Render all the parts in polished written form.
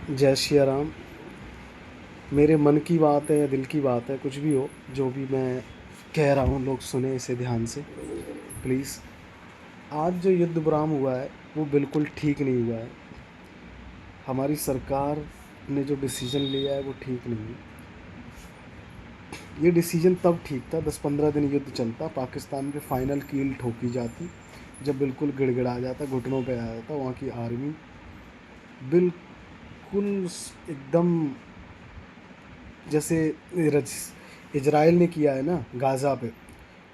जय श्री राम। मेरे मन की बात है या दिल की बात है, कुछ भी हो, जो भी मैं कह रहा हूँ लोग सुने इसे ध्यान से प्लीज़। आज जो युद्ध विराम हुआ है वो बिल्कुल ठीक नहीं हुआ है। हमारी सरकार ने जो डिसीज़न लिया है वो ठीक नहीं है। ये डिसीज़न तब ठीक था, 10-15 दिन युद्ध चलता, पाकिस्तान पे फाइनल कील ठोकी जाती, जब बिल्कुल गिड़गिड़ा जाता, घुटनों पे आ जाता वहाँ की आर्मी, बिल्कुल एकदम जैसे इजराइल ने किया है ना गाज़ा पे।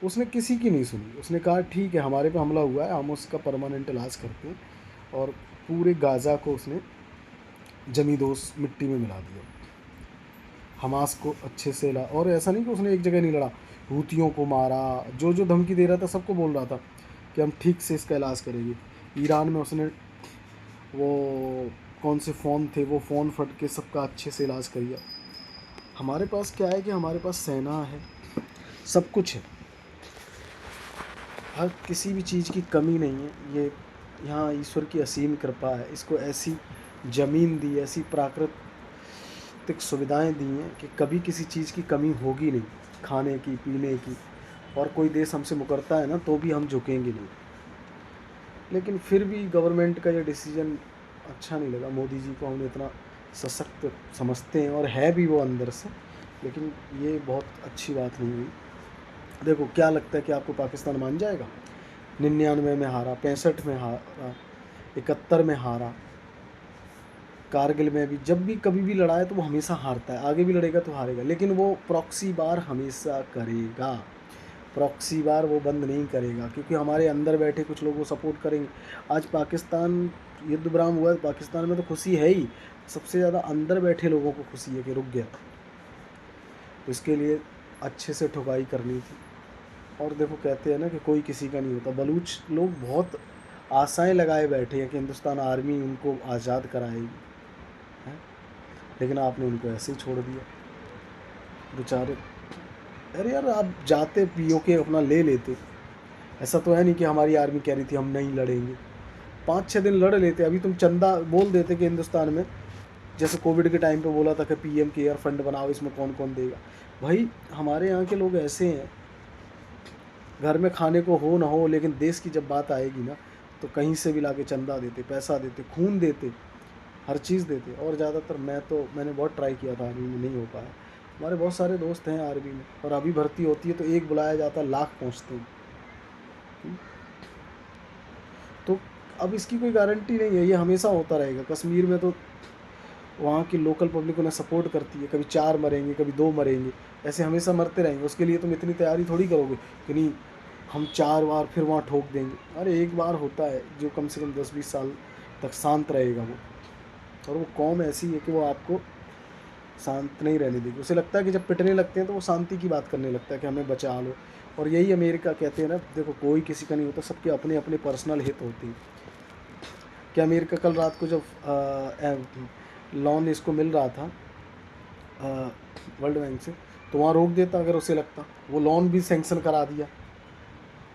उसने किसी की नहीं सुनी। उसने कहा ठीक है, हमारे पे हमला हुआ है, हम उसका परमानेंट इलाज करते हैं, और पूरे गाज़ा को उसने जमींदोज़ मिट्टी में मिला दिया। हमास को अच्छे से ला, और ऐसा नहीं कि उसने एक जगह नहीं लड़ा, हूतियों को मारा, जो जो धमकी दे रहा था सबको बोल रहा था कि हम ठीक से इसका इलाज करेंगे। ईरान में उसने वो कौन से फ़ोन थे, वो फ़ोन फट के सबका अच्छे से इलाज किया। हमारे पास क्या है कि हमारे पास सेना है, सब कुछ है, हर किसी भी चीज़ की कमी नहीं है। ये यहाँ ईश्वर की असीम कृपा है, इसको ऐसी ज़मीन दी, ऐसी प्राकृतिक सुविधाएं दी हैं कि कभी किसी चीज़ की कमी होगी नहीं, खाने की, पीने की। और कोई देश हमसे मुकरता है ना तो भी हम झुकेंगे नहीं। लेकिन फिर भी गवर्नमेंट का ये डिसीज़न अच्छा नहीं लगा। मोदी जी को हम इतना सशक्त समझते हैं और है भी वो अंदर से, लेकिन ये बहुत अच्छी बात नहीं हुई। देखो, क्या लगता है कि आपको पाकिस्तान मान जाएगा? 99 में हारा, 65 में हारा, 71 में हारा, कारगिल में भी, जब भी कभी भी लड़ा है तो वो हमेशा हारता है, आगे भी लड़ेगा तो हारेगा, लेकिन वो प्रॉक्सी बार हमेशा करेगा। प्रॉक्सी बार वो बंद नहीं करेगा, क्योंकि हमारे अंदर बैठे कुछ लोग वो सपोर्ट करेंगे। आज पाकिस्तान युद्ध विराम हुआ है, पाकिस्तान में तो खुशी है ही, सबसे ज़्यादा अंदर बैठे लोगों को खुशी है कि रुक गया। तो इसके लिए अच्छे से ठुकाई करनी थी। और देखो, कहते हैं ना कि कोई किसी का नहीं होता। बलूच लोग बहुत आशाएं लगाए बैठे हैं कि हिंदुस्तान आर्मी उनको आज़ाद कराएगी, है? लेकिन आपने उनको ऐसे ही छोड़ दिया बेचारे। अरे यार, आप जाते पीओके अपना ले लेते। ऐसा तो है नहीं कि हमारी आर्मी कह रही थी हम नहीं लड़ेंगे, 5-6 दिन लड़ लेते। अभी तुम चंदा बोल देते कि हिंदुस्तान में, जैसे कोविड के टाइम पे बोला था कि पीएम केयर फंड बनाओ, इसमें कौन कौन देगा। भाई, हमारे यहाँ के लोग ऐसे हैं, घर में खाने को हो ना हो, लेकिन देश की जब बात आएगी ना तो कहीं से भी लाके चंदा देते, पैसा देते, खून देते, हर चीज़ देते। और ज़्यादातर मैंने बहुत ट्राई किया था, आर्मी में नहीं हो पाया। हमारे बहुत सारे दोस्त हैं आर्मी में, और अभी भर्ती होती है तो एक बुलाया जाता है, लाख पहुँचते हैं। तो अब इसकी कोई गारंटी नहीं है, ये हमेशा होता रहेगा। कश्मीर में तो वहाँ की लोकल पब्लिक उन्हें सपोर्ट करती है, कभी 4 मरेंगे, कभी 2 मरेंगे, ऐसे हमेशा मरते रहेंगे। उसके लिए तुम इतनी तैयारी थोड़ी करोगे कि नहीं हम 4 बार फिर वहाँ ठोक देंगे। अरे एक बार होता है जो कम से कम 10-20 साल तक शांत रहेगा वो, और वो कौम ऐसी है कि वो आपको शांत नहीं रहने देगी। उसे लगता है कि जब पिटने लगते हैं तो वो शांति की बात करने लगता है कि हमें बचा लो। और यही अमेरिका कहते हैं ना, देखो कोई किसी का नहीं होता, सबके अपने अपने पर्सनल हित होते हैं। कि अमेरिका कल रात को जब लोन इसको मिल रहा था वर्ल्ड बैंक से, तो वहाँ रोक देता अगर उसे लगता, वो लोन भी सेंक्शन करा दिया।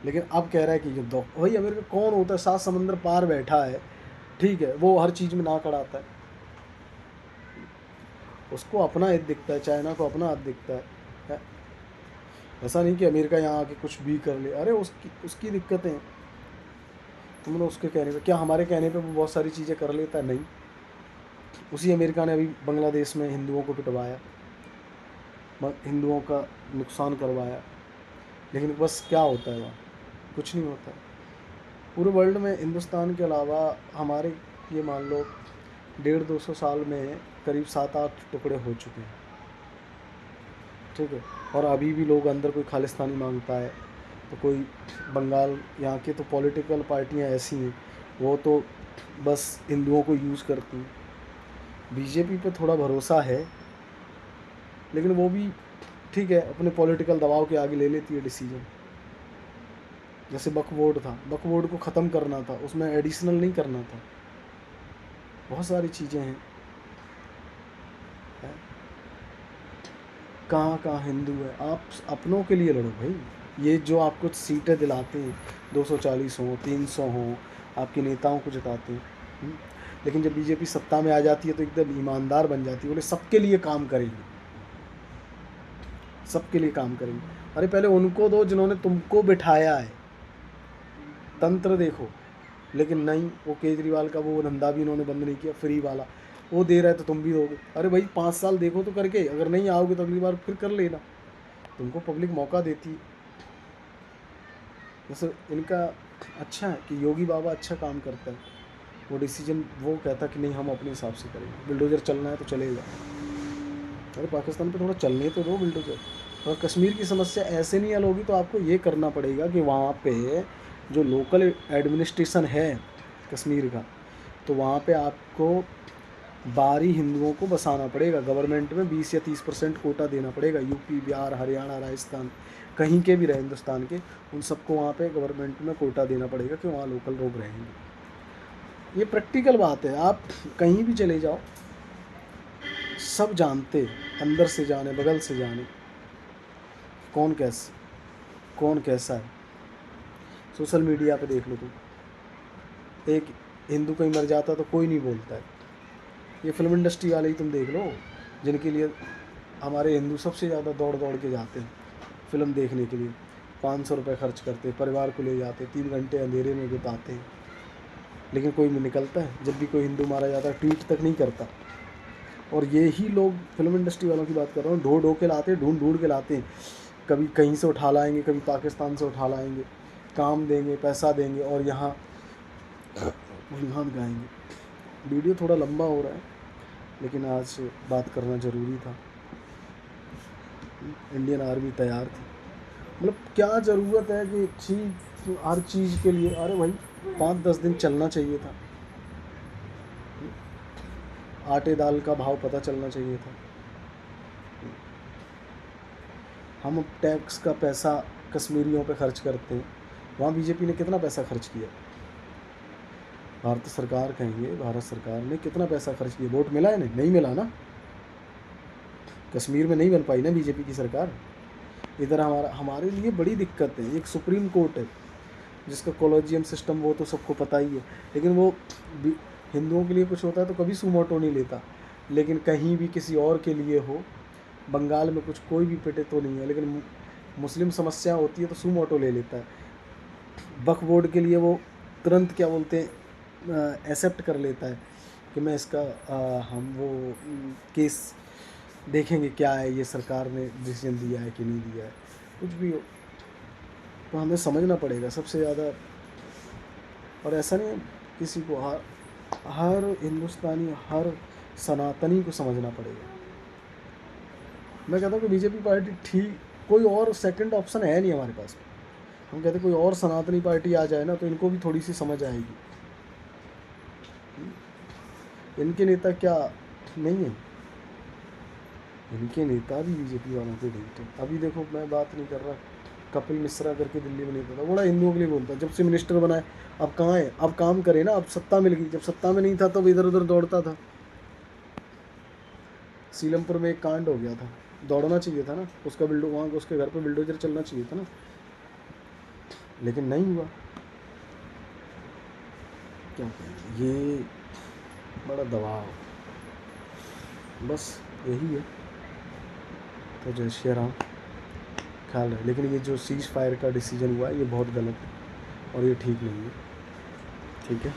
लेकिन अब कह रहा है कि युद्ध हो। वही अमेरिका कौन होता है, 7 समंदर पार बैठा है, ठीक है, वो हर चीज़ में नाक अड़ाता है। उसको अपना हित दिखता है, चाइना को अपना हित दिखता है। ऐसा नहीं कि अमेरिका यहाँ आके कुछ भी कर ले। अरे उसकी उसकी दिक्कतें हैं, तुम लोग उसके कहने पे, क्या हमारे कहने पे वो बहुत सारी चीज़ें कर लेता है? नहीं। उसी अमेरिका ने अभी बांग्लादेश में हिंदुओं को पिटवाया, हिंदुओं का नुकसान करवाया, लेकिन बस क्या होता है वहाँ? कुछ नहीं होता है। पूरे वर्ल्ड में हिंदुस्तान के अलावा हमारे, ये मान लो 150-200 साल में करीब 7-8 टुकड़े हो चुके हैं, ठीक है। और अभी भी लोग अंदर, कोई खालिस्तानी मांगता है तो कोई बंगाल, यहाँ के तो पॉलिटिकल पार्टियाँ ऐसी हैं, वो तो बस हिंदुओं को यूज़ करती हैं। बीजेपी पे थोड़ा भरोसा है, लेकिन वो भी ठीक है, अपने पॉलिटिकल दबाव के आगे ले लेती है डिसीजन। जैसे वक्फ बोर्ड था, वक्फ बोर्ड को ख़त्म करना था, उसमें एडिशनल नहीं करना था। बहुत सारी चीज़ें हैं, है? कहाँ कहाँ हिंदू है? आप अपनों के लिए लड़ो भाई। ये जो आपको सीटें दिलाते हैं, 240 हों, 300 हों, आपके नेताओं को जिताते हैं, लेकिन जब बीजेपी सत्ता में आ जाती है तो एकदम ईमानदार बन जाती है, बोले सबके लिए काम करेंगे, सबके लिए काम करेंगे। अरे पहले उनको दो जिन्होंने तुमको बिठाया है, तंत्र देखो। लेकिन नहीं, वो केजरीवाल का वो धंधा भी उन्होंने बंद नहीं किया, फ्री वाला, वो दे रहा है तो तुम भी दोगे। अरे भाई 5 साल देखो तो करके, अगर नहीं आओगे तो अगली बार फिर कर लेना, तुमको पब्लिक मौका देती है। जैसे इनका अच्छा है कि योगी बाबा अच्छा काम करता है, वो डिसीजन वो कहता कि नहीं हम अपने हिसाब से करेंगे, बुलडोजर चलना है तो चलेगा। अरे पाकिस्तान पे थोड़ा चलने तो दो बुलडोजर। और कश्मीर की समस्या ऐसे नहीं हल होगी तो आपको ये करना पड़ेगा कि वहाँ पे जो लोकल एडमिनिस्ट्रेशन है कश्मीर का, तो वहाँ पे आपको बाहरी हिंदुओं को बसाना पड़ेगा। गवर्नमेंट में 20 या 30% कोटा देना पड़ेगा। यूपी, बिहार, हरियाणा, राजस्थान, कहीं के भी रहे हिंदुस्तान के, उन सबको वहाँ पे गवर्नमेंट में कोटा देना पड़ेगा कि वहाँ लोकल लोग रहेंगे। ये प्रैक्टिकल बात है, आप कहीं भी चले जाओ, सब जानते, अंदर से जाने बगल से जाने कौन कैसा है। सोशल मीडिया पे देख लो तुम, एक हिंदू कहीं मर जाता तो कोई नहीं बोलता है। ये फिल्म इंडस्ट्री वाले ही तुम देख लो, जिनके लिए हमारे हिंदू सबसे ज़्यादा दौड़ दौड़ के जाते हैं फिल्म देखने के लिए, 500 रुपये खर्च करते, परिवार को ले जाते, 3 घंटे अंधेरे में बिताते हैं, लेकिन कोई नहीं निकलता है। जब भी कोई हिंदू मारा जाता है ट्वीट तक नहीं करता। और ये ही लोग, फिल्म इंडस्ट्री वालों की बात कर रहा हूँ, ढो के लाते हैं, ढूंढ के लाते हैं, कभी कहीं से उठा लाएंगे, कभी पाकिस्तान से उठा लाएंगे, काम देंगे, पैसा देंगे, और यहाँ गुणगान गाएंगे। वीडियो थोड़ा लंबा हो रहा है, लेकिन आज बात करना ज़रूरी था। इंडियन आर्मी तैयार थी, मतलब क्या ज़रूरत है कि हर चीज़ के लिए, अरे भाई 5-10 दिन चलना चाहिए था, आटे दाल का भाव पता चलना चाहिए था। हम टैक्स का पैसा कश्मीरियों पे खर्च करते हैं, वहाँ बीजेपी ने कितना पैसा खर्च किया? भारत सरकार कहेंगे, भारत सरकार ने कितना पैसा खर्च किया? वोट मिला है नहीं मिला ना, कश्मीर में नहीं बन पाई ना बीजेपी की सरकार। इधर हमारे लिए बड़ी दिक्कत है। एक सुप्रीम कोर्ट है जिसका कॉलेजियम सिस्टम, वो तो सबको पता ही है, लेकिन वो हिंदुओं के लिए कुछ होता है तो कभी सुमोटो नहीं लेता, लेकिन कहीं भी किसी और के लिए हो, बंगाल में कुछ कोई भी पिटे तो नहीं है, लेकिन मुस्लिम समस्या होती है तो सुमोटो ले लेता है। वक्फ बोर्ड के लिए वो तुरंत क्या बोलते हैं, एक्सेप्ट कर लेता है कि मैं इसका हम वो केस देखेंगे क्या है, ये सरकार ने डिसीजन दिया है कि नहीं दिया है, कुछ भी हो। तो हमें समझना पड़ेगा सबसे ज़्यादा। और ऐसा नहीं, किसी को हर हिंदुस्तानी, हर सनातनी को समझना पड़ेगा। मैं कहता हूँ कि बीजेपी पार्टी ठीक, कोई और सेकंड ऑप्शन है नहीं हमारे पास। हम कहते कोई और सनातनी पार्टी आ जाए ना तो इनको भी थोड़ी सी समझ आएगी। इनके नेता क्या नहीं है, इनके नेता भी बीजेपी वालों के डेट है। अभी देखो, मैं बात नहीं कर रहा, कपिल मिश्रा करके दिल्ली में नेता था, बड़ा हिंदुओं के लिए बोलता, जब से मिनिस्टर बनाए अब कहाँ है, अब काम करे ना, अब सत्ता मिल गई। जब सत्ता में नहीं था तो इधर उधर दौड़ता था। सीलमपुर में एक कांड हो गया था, दौड़ना चाहिए था ना, उसका वहाँ उसके घर पे बिल्डोजर चलना चाहिए था ना, लेकिन नहीं हुआ। क्या करें, ये बड़ा दबाव, बस यही है। तो जय श्री राम, ख्याल है। लेकिन ये जो सीज फायर का डिसीजन हुआ है ये बहुत गलत है और ये ठीक नहीं है। ठीक है।